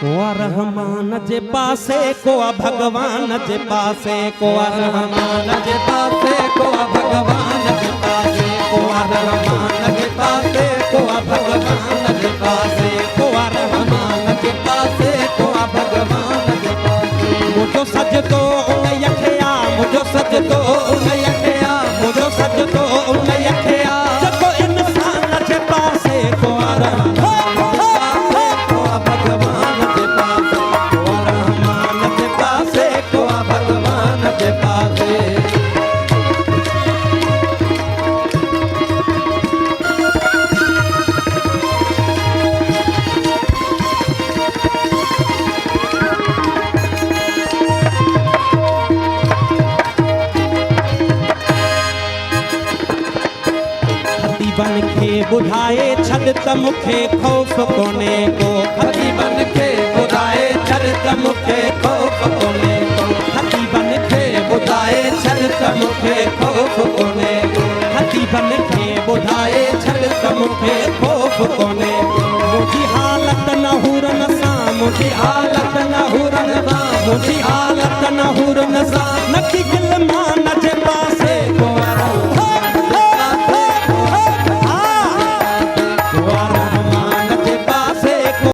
कोआ रहमान जे पासे कोआ भगवान जे पासे कोआ रहमान जे पासे कोआ भगवान जे पासे कोआ रहमान जे पासे कोआ भगवान जे पासे कोआ रहमान जे पासे कोआ भगवान जे पासे मुझो सजदो उन यखया मुझो सजदो उन यखया मुझो सजदो उन यखया जको इंसान जे पासे कोआ रहमान बन के बुझाए छद तमुखे खौफ कोने को खती बन के बुझाए छद तमुखे खौफ कोने को खती बन के बुझाए छद तमुखे खौफ कोने को खती बन के बुझाए छद तमुखे खौफ कोने को मुझी हालत न हुरन सा मुझी हालत